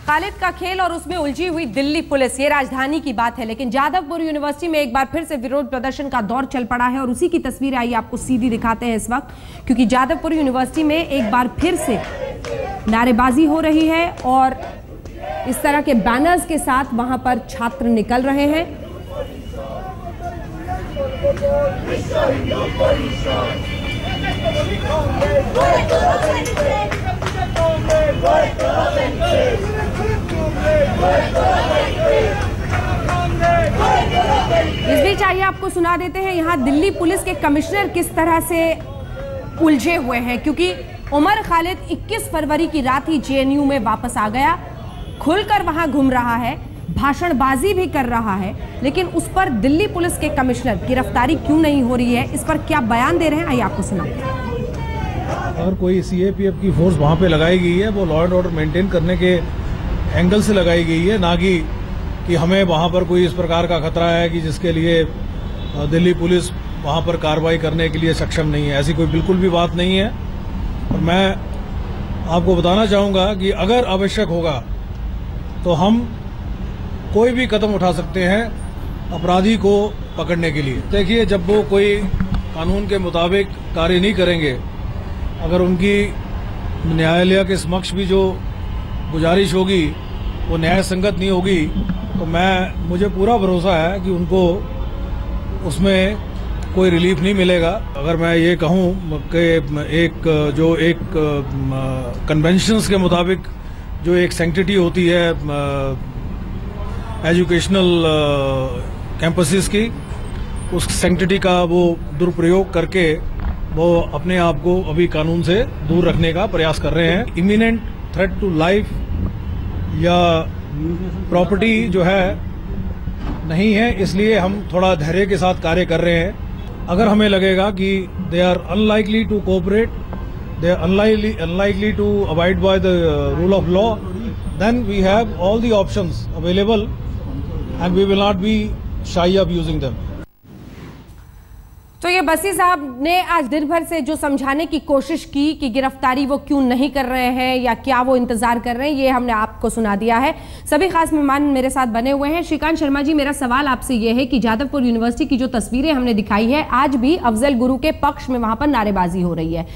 खालिद का खेल और उसमें उलझी हुई दिल्ली पुलिस, ये राजधानी की बात है। लेकिन जादवपुर यूनिवर्सिटी में एक बार फिर से विरोध प्रदर्शन का दौर चल पड़ा है और उसी की तस्वीर आई आपको सीधी दिखाते हैं इस वक्त, क्योंकि जादवपुर यूनिवर्सिटी में एक बार फिर से नारेबाजी हो रही है और इस तरह के बैनर्स के साथ वहां पर छात्र निकल रहे हैं। इस बीच आइए आपको सुना देते हैं यहाँ दिल्ली पुलिस के कमिश्नर किस तरह से उलझे हुए हैं, क्योंकि उमर खालिद 21 फरवरी की रात ही जेएनयू में वापस आ गया, खुलकर वहां घूम रहा है, भाषणबाजी भी कर रहा है, लेकिन उस पर दिल्ली पुलिस के कमिश्नर गिरफ्तारी क्यों नहीं हो रही है, इस पर क्या बयान दे रहे हैं आइए आपको सुनाते हैं। अगर कोई सीएपीएफ की फोर्स वहां पे लगाई गई है वो लॉ एंड ऑर्डर मेंटेन करने के एंगल से लगाई गई है, ना कि हमें वहां पर कोई इस प्रकार का खतरा है कि जिसके लिए दिल्ली पुलिस वहां पर कार्रवाई करने के लिए सक्षम नहीं है। ऐसी कोई बिल्कुल भी बात नहीं है। और मैं आपको बताना चाहूंगा कि अगर आवश्यक होगा तो हम कोई भी कदम उठा सकते हैं अपराधी को पकड़ने के लिए। देखिए, जब वो कोई कानून के मुताबिक कार्य नहीं करेंगे, अगर उनकी न्यायालय के समक्ष भी जो गुजारिश होगी वो न्याय संगत नहीं होगी, तो मुझे पूरा भरोसा है कि उनको उसमें कोई रिलीफ नहीं मिलेगा। अगर मैं ये कहूँ कि एक कन्वेंशंस के मुताबिक जो एक सैंक्टिटी होती है एजुकेशनल कैंपसेस की, उस सैंक्टिटी का वो दुरुपयोग करके वो अपने आप को अभी कानून से दूर रखने का प्रयास कर रहे हैं। इमिनेंट थ्रेट टू लाइफ या प्रॉपर्टी जो है नहीं है, इसलिए हम थोड़ा धैर्य के साथ कार्य कर रहे हैं। अगर हमें लगेगा कि they are unlikely to cooperate, they are unlikely to abide by the rule of law, then we have all the options available and we will not be shy of using them. तो ये बसी साहब ने आज दिन भर से जो समझाने की कोशिश की कि गिरफ्तारी वो क्यों नहीं कर रहे हैं या क्या वो इंतजार कर रहे हैं, ये हमने आपको सुना दिया है। सभी खास मेहमान मेरे साथ बने हुए हैं। श्रीकांत शर्मा जी, मेरा सवाल आपसे ये है कि जादवपुर यूनिवर्सिटी की जो तस्वीरें हमने दिखाई है, आज भी अफजल गुरु के पक्ष में वहां पर नारेबाजी हो रही है।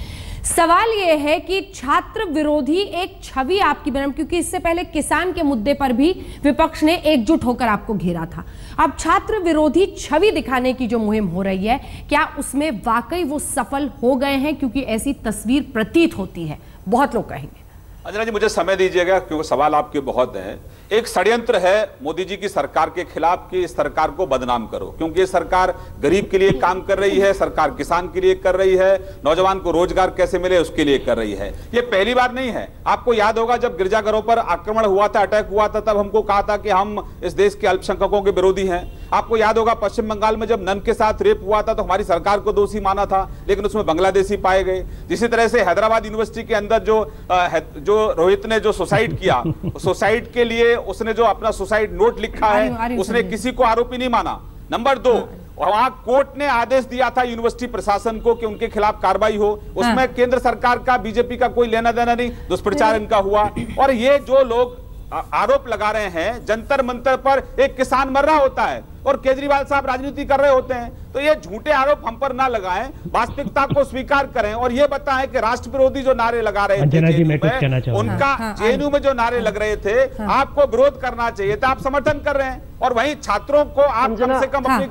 सवाल यह है कि छात्र विरोधी एक छवि आपकी बना, क्योंकि इससे पहले किसान के मुद्दे पर भी विपक्ष ने एकजुट होकर आपको घेरा था। अब छात्र विरोधी छवि दिखाने की जो मुहिम हो रही है, क्या उसमें वाकई वो सफल हो गए हैं? क्योंकि ऐसी तस्वीर प्रतीत होती है, बहुत लोग कहेंगे। अंजना जी, मुझे समय दीजिएगा क्योंकि सवाल आपके बहुत हैं। एक षड्यंत्र है मोदी जी की सरकार के खिलाफ कि इस सरकार को बदनाम करो, क्योंकि ये सरकार गरीब के लिए काम कर रही है, सरकार किसान के लिए कर रही है, नौजवान को रोजगार कैसे मिले उसके लिए कर रही है। ये पहली बार नहीं है। आपको याद होगा जब गिरजाघरों पर आक्रमण हुआ था, अटैक हुआ था, तब हमको कहा था कि हम इस देश के अल्पसंख्यकों के विरोधी हैं। आपको याद होगा पश्चिम बंगाल में जब नन के साथ रेप हुआ था तो हमारी सरकार को दोषी माना था, लेकिन उसमें बांग्लादेशी पाए गए। इसी तरह से हैदराबाद यूनिवर्सिटी के अंदर जो रोहित ने जो सुसाइड किया, सुसाइड के लिए उसने जो अपना सुसाइड नोट लिखा है, उसने किसी को आरोपी नहीं माना। नंबर 2, वहां कोर्ट ने आदेश दिया था यूनिवर्सिटी प्रशासन को कि उनके खिलाफ कार्रवाई हो, उसमें केंद्र सरकार का, बीजेपी का कोई लेना देना नहीं, दुष्प्रचार इनका हुआ। और ये जो लोग आरोप लगा रहे हैं, जंतर मंतर पर एक किसान मर रहा होता है और केजरीवाल साहब राजनीति कर रहे होते हैं, तो ये झूठे आरोप हम पर ना लगाएं, वास्तविकता को स्वीकार करें और ये बताएं कि राष्ट्र विरोधी जो नारे लगा रहे थे उनका जेएनयू में जो नारे लग रहे थे, आपको विरोध करना चाहिए था, आप समर्थन कर रहे हैं। और वहीं छात्रों को आप कम से कम अपनी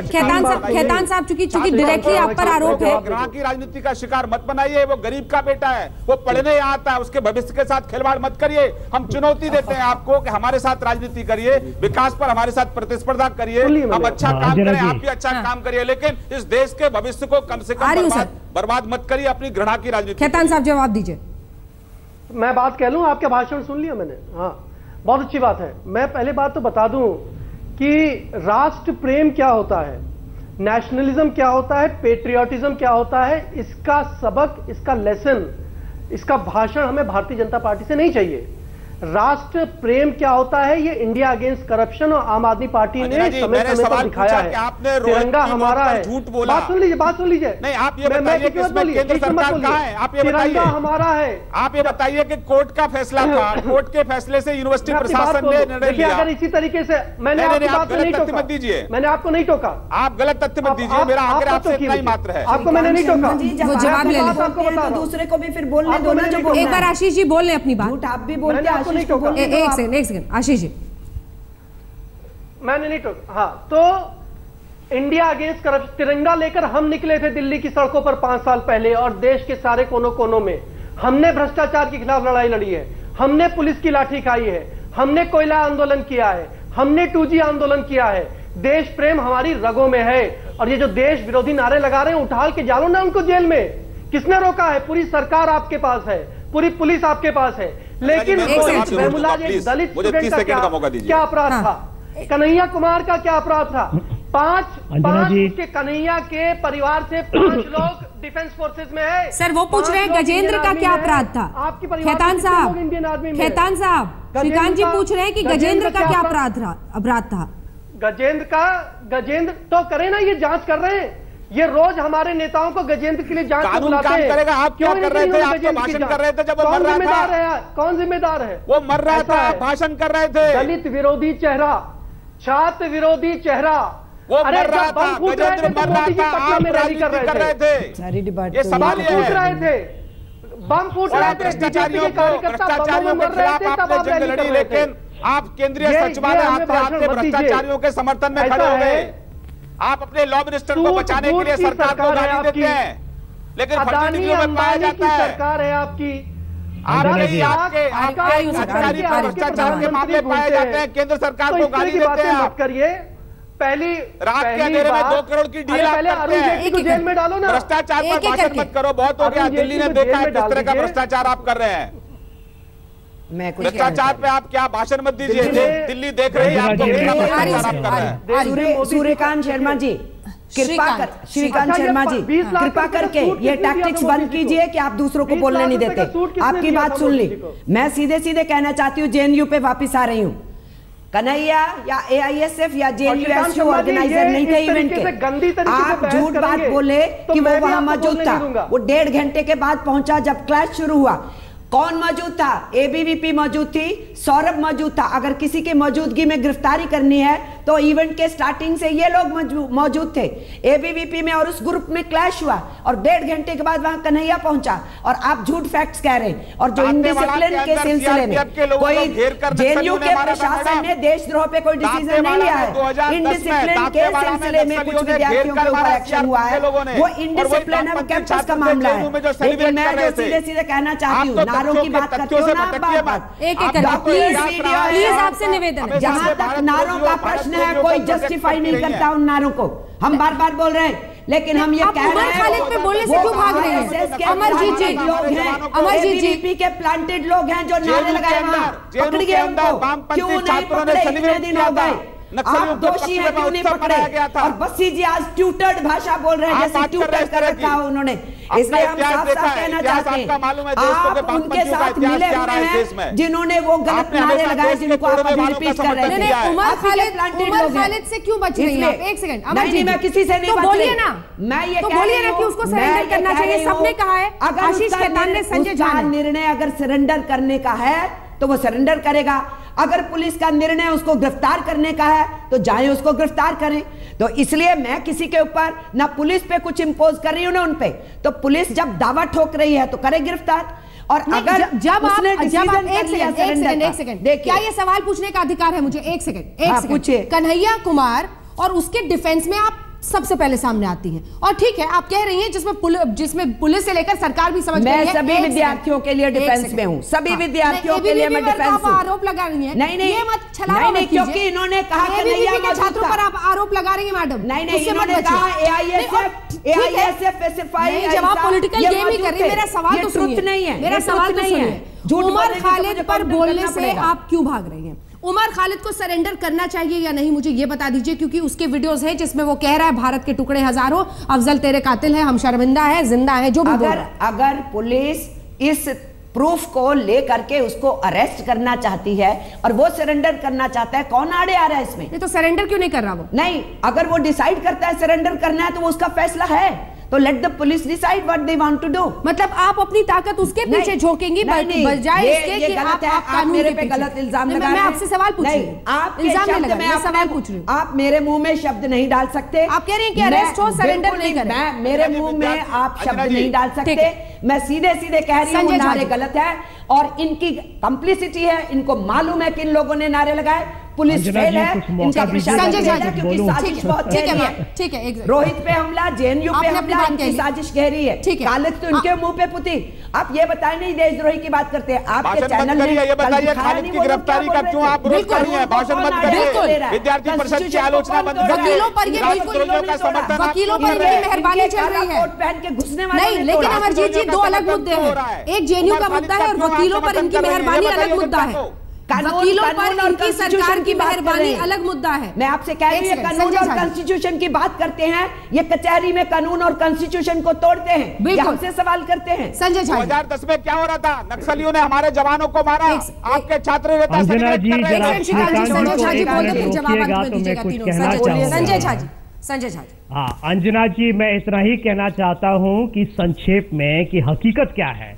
खेतान साहब, चूंकि डायरेक्टली आप पर आरोप है, ग्रह की राजनीति का शिकार मत बनाइए। वो गरीब का बेटा है, वो पढ़ने आता है, उसके भविष्य के साथ खिलवाड़ मत करिए। हम चुनौती देते हैं आपको कि हमारे साथ राजनीति करिए, विकास पर हमारे साथ प्रतिस्पर्धा करिए, हम अच्छा काम करें, आप भी अच्छा काम करिए, लेकिन इस देश के भविष्य को कम से कम बर्बाद मत करिए अपनी घृणा की राजनीति। खेतान साहब जवाब दीजिए। मैं बात कह लूं, आपका भाषण सुन लिया मैंने, हाँ बहुत अच्छी बात है। मैं पहले बात तो बता दूं कि राष्ट्र प्रेम क्या होता है, नेशनलिज्म क्या होता है, पेट्रियोटिज्म क्या होता है, इसका सबक, इसका लेसन, इसका भाषण हमें भारतीय जनता पार्टी से नहीं चाहिए। राष्ट्र प्रेम क्या होता है ये इंडिया अगेंस्ट करप्शन और आम आदमी पार्टी ने समय समय पर दिखाया है। आपने तिरंगा हमारा है। झूठ बोला। बात सुन लीजिए। नहीं, आप ये बताइए कि इसमें केंद्र सरकार कहाँ है? आप ये बताइए। तिरंगा हमारा है। आप ये बताइए कि कोर्ट का फैसला था, कोर्ट के फैसले से यूनिवर्सिटी प्रशासन ने निर्णय लिया। अगर इसी तरीके से मैंने आपको नहीं तथ्य मत दीजिए, मैंने आपको नहीं टोका। आप गलत तथ्य मत दीजिए, मेरा आग्रह आपसे इतना ही मात्र है। आपको मैंने नहीं टोका। वो जवाब ले आपको बता तो दूसरे को भी फिर बोलने दो ना, जो एक बार आशीष जी बोल लें अपनी बात। आप भी बोलते हैं, आशीष को बोलने दो। एक सेकंड आशीष जी, मैंने नहीं टोका। हाँ, तो इंडिया अगेंस्ट करप्शन तिरंगा लेकर हम निकले थे दिल्ली की सड़कों पर 5 साल पहले, और देश के सारे कोनों कोनों में हमने भ्रष्टाचार के खिलाफ लड़ाई लड़ी है, हमने पुलिस की लाठी खाई है, हमने कोयला आंदोलन किया है, हमने 2G आंदोलन किया है। देश प्रेम हमारी रगों में है। और ये जो देश विरोधी नारे लगा रहे हैं, उठाल के डालो ना उनको जेल में। किसने रोका है? पूरी सरकार आपके पास है, पूरी पुलिस आपके पास है। लेकिन दलित स्टूडेंट का क्या अपराध था? कन्हैया कुमार का क्या अपराध था? पांच के कन्हैया के परिवार से 5 लोग डिफेंस फोर्सेस में है। सर वो पूछ रहे हैं गजेंद्र का क्या अपराध था? आपकी परिवार खेतान साहब, खेतान साहब, श्रीकांत जी पूछ रहे हैं कि गजेंद्र का क्या अपराध था? गजेंद्र तो करे ना, ये जांच कर रहे हैं। ये रोज हमारे नेताओं को गजेंद्र के लिए जांच को बुलाते हैं। करेगा। आप क्या कर रहे थे? आप तो भाषण कर रहे थे जब वो मर रहा था। कौन जिम्मेदार है? वो मर रहा था, भाषण कर रहे थे। दलित विरोधी चेहरा, छात्र विरोधी चेहरा, वो मर रहा था, गजेंद्र मर रहा था, आप राजनीति कर रहे थे। सारी डिबेट ये सवाल फूट रहे थे, बम फूट रहे थे, भ्रष्टाचारियों के खिलाफ आपने जंग लड़ी, लेकिन आप केंद्रीय सचिवालय आते आते भ्रष्टाचारियों के समर्थन में खड़े हो गए। आप अपने लॉ मिनिस्टर को बचाने के लिए सरकार को गाली देते हैं, लेकिन फर्जी नीतियों में पाया जाता है। सरकार है आपकी, आपके अधिकारी भ्रष्टाचार के मामले पाए जाते हैं, केंद्र सरकार को गाली देते हैं। आप करिए। पहली रात के अंधेरे में 2 करोड़ की डील आप करते हैं। जेल में डालो ना। भ्रष्टाचार पर भाषण मत करो, बहुत हो गया। दिल्ली ने देखा है किस तरह का भ्रष्टाचार आप कर रहे हैं। भ्रष्टाचार पे आप क्या भाषण मत दीजिए, दिल्ली देख रही है आपको कितना भ्रष्टाचार आप कर रहे हैं। सूर्यकांत शर्मा जी, श्रीकांत शर्मा जी, कृपा करके ये टैक्टिक्स बंद कीजिए कि आप दूसरों को बोलने नहीं देते। आपकी बात सुन ली, मैं सीधे सीधे कहना चाहती हूँ, JNU पे वापिस आ रही हूँ। कन्हैया या AISF या JNU ऑर्गेनाइजर नहीं थे इवेंट के। आप झूठ बात बोले कि वो वहां मौजूद था। वो 1.5 घंटे के बाद पहुंचा जब क्लैश शुरू हुआ। कौन मौजूद था? ABVP मौजूद थी, सौरभ मौजूद था। अगर किसी की मौजूदगी में गिरफ्तारी करनी है तो इवेंट के स्टार्टिंग से ये लोग मौजूद थे ABVP में, और उस ग्रुप में क्लैश हुआ और 1.5 घंटे के बाद वहां कन्हैया पहुंचा। और आप झूठ फैक्ट्स कह रहे हैं। और जो इनडिसिप्लिन के सिलसिले में कोई JNU के प्रशासन ने देशद्रोह पे कोई डिसीजन नहीं लिया है। इनडिसिप्लिन के सिलसिले में कुछ विद्यार्थियों के ऊपर एक्शन हुआ है, वो इनडिसिप्लिन है, कैंपस का मामला है। लेकिन मैं जो सीधे सीधे कहना चाहती हूँ, नारों की बात करती हूँ ना, प्लीज आपसे निवेदन है। जहां तक नारों का प्रश्न है, कोई जस्टिफाई नहीं करता उन नारों को। हम बार बार बोल रहे हैं, लेकिन हम ये कह रहे हैं खालिद पे बोलने से क्यों भाग रहे हैं? अमरजीत जी लोग हैं, अमरजीत जी के प्लांटेड लोग हैं जो नारे लगाए वहां, पकड़ गए उनको। क्यों नहीं पकड़े? इतने दिन हो गए, आप दोषी हैं, क्यों नहीं पकड़े? और बस्सी जी आज ट्यूटर्ड भाषा बोल रहे हैं, जैसे ट्यूटर कर रखा है उन्होंने। इसलिए हम साफ साफ कहना चाहते हैं, आप उनके साथ मिले हुए हैं जिन्होंने वो गलत नारे लगाए, जिनको आप अभी रिपीट कर रहे थे। उमर खालिद से क्यों बच रही है? एक सेकंड, नहीं, मैं किसी से नहीं बोलिए ना। मैं ये बोलिए ना कि उसको सरेंडर करना चाहिए, सबने कहा है। आशीष खेतान ने, संजय झा ने, निर्णय अगर सरेंडर करने का है तो वो सरेंडर करेगा। अगर पुलिस का निर्णय उसको गिरफ्तार करने का है तो जाए उसको गिरफ्तार करें। तो इसलिए मैं किसी के ऊपर ना पुलिस पे कुछ इंपोज कर रही हूं ना उन पे। तो पुलिस जब दावा ठोक रही है तो करे गिरफ्तार। और अगर जब आप एक सेकंड क्या ये सवाल पूछने का अधिकार है मुझे? एक सेकंड पूछिए। कन्हैया कुमार और उसके डिफेंस में आप सबसे पहले सामने आती हैं, और ठीक है आप कह रही हैं जिसमें पुलिस से लेकर सरकार भी समझ गई है। मैं सभी विद्यार्थियों के लिए डिफेंस में हूं, सभी विद्यार्थियों के लिए मैं डिफेंस हूं। आरोप लगा रही हैं, नहीं ये मत छलावा मत कीजिए, क्योंकि इन्होंने कहा कन्हैया के छात्रों पर आप आरोप लगा रही हैं मैडम। नहीं, इन्होंने कहा AISF स्पेसिफाई। जब आप पॉलिटिकल गेम ही कर रही हैं, मेरा सवाल तो सुनिए, नहीं है, मेरा सवाल तो सुनिए। उमर खालिद पर बोलने से आप क्यों भाग रही हैं? उमर खालिद को सरेंडर करना चाहिए या नहीं, मुझे ये बता दीजिए, क्योंकि उसके वीडियोस हैं जिसमें वो कह रहा है भारत के टुकड़े हजारों, अफजल तेरे कातिल है, हम शर्मिंदा है, जिंदा है, जो भी बोल रहा है। अगर पुलिस इस प्रूफ को लेकर के उसको अरेस्ट करना चाहती है और वो सरेंडर करना चाहता है, कौन आड़े आ रहा है इसमें? तो सरेंडर क्यों नहीं कर रहा वो? नहीं, अगर वो डिसाइड करता है सरेंडर करना है तो वो उसका फैसला है, तो let the police decide what they want to do. मतलब आप अपनी ताकत उसके पीछे झोंकेंगी बजाय इसके कि आप मेरे पे गलत इल्जाम लगा रहे हैं। मैं आपसे सवाल पूछ रही हूँ, इल्जाम नहीं लगा, मैं सवाल पूछ रही हूँ। आप मेरे मुंह में शब्द नहीं डाल सकते। आप कह रही हैं कि अरेस्ट हो, सरेंडर नहीं करें। मेरे मुंह में आप शब्द नहीं डाल सकते। मैं सीधे सीधे कह रही हूँ नारे गलत है और इनकी कंप्लिसिटी है, इनको मालूम है किन लोगों ने नारे लगाए। पुलिस फेल है, इनका प्रशासन फेल है क्योंकि साजिश बहुत गहरी है। ठीक है, रोहित पे हमला, जेएनयू पे हमला, इनकी साजिश गहरी है। कालिक तो इनके मुंह पे पुती। आप ये बताएं, नहीं देशद्रोही की बात करते हैं आपके चैनल में। ये बताइए खालिद की गिरफ्तारी का क्यों आप विरोध कर रही हैं? भाषण मत करिए, विद्यार्थी परिषद की आलोचना मत करिए, वकीलों पर ये बिल्कुल वकीलों पर इनकी मेहरबानी चल रही है। कोट पहन के घुसने वाले नहीं, लेकिन अमरजीत जी, दो अलग मुद्दे हैं। एक जेएनयू का मुद्दा है और वकीलों पर इनकी मेहरबानी अलग मुद्दा है। वकीलों पर इनकी सरकार की मेहरबानी अलग मुद्दा है। मैं आपसे कह रही हूँ, कानून और कॉन्स्टिट्यूशन की बात करते हैं, ये कचहरी में कानून और कॉन्स्टिट्यूशन को तोड़ते हैं, हमसे सवाल करते हैं। संजय झा, 2010 में क्या हो रहा था? नक्सलियों ने हमारे जवानों को मारा, आपके छात्र नेता संजय झा जी बोल दो, जवाब अंत में दीजिएगा तीनों। संजय झा जी, संजय झा जी। हाँ अंजना जी, मैं इतना ही कहना चाहता हूं कि संक्षेप में कि हकीकत क्या है।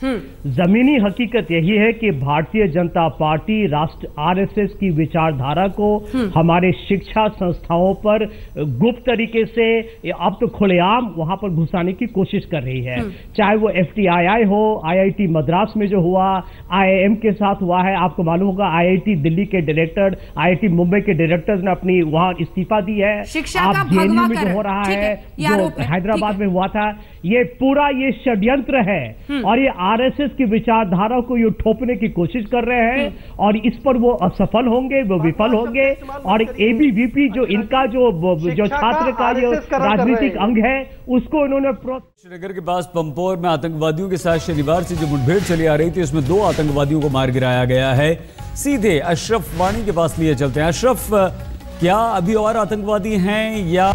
जमीनी हकीकत यही है कि भारतीय जनता पार्टी राष्ट्र आरएसएस की विचारधारा को हमारे शिक्षा संस्थाओं पर गुप्त तरीके से अब तो खुलेआम वहां पर घुसाने की कोशिश कर रही है। चाहे वो FTII हो, IIT मद्रास में जो हुआ, IIM के साथ हुआ है। आपको मालूम होगा IIT दिल्ली के डायरेक्टर, IIT मुंबई के डायरेक्टर ने अपनी वहां इस्तीफा दी है। आप जेएनयू में जो हो रहा है, जो हैदराबाद में हुआ था, ये पूरा ये षड्यंत्र है और ये आरएसएस की विचारधारा को ये ठोपने की कोशिश कर रहे हैं और इस पर वो असफल होंगे, वो विफल होंगे। और ABVP जो इनका जो छात्र का जो राजनीतिक अंग है, उसको इन्होंने श्रीनगर के पास पंपोर में आतंकवादियों के साथ शनिवार से जो मुठभेड़ चली आ रही थी, उसमें 2 आतंकवादियों को मार गिराया गया है। सीधे अशरफ वानी के पास लिए चलते हैं। अशरफ, क्या अभी और आतंकवादी हैं या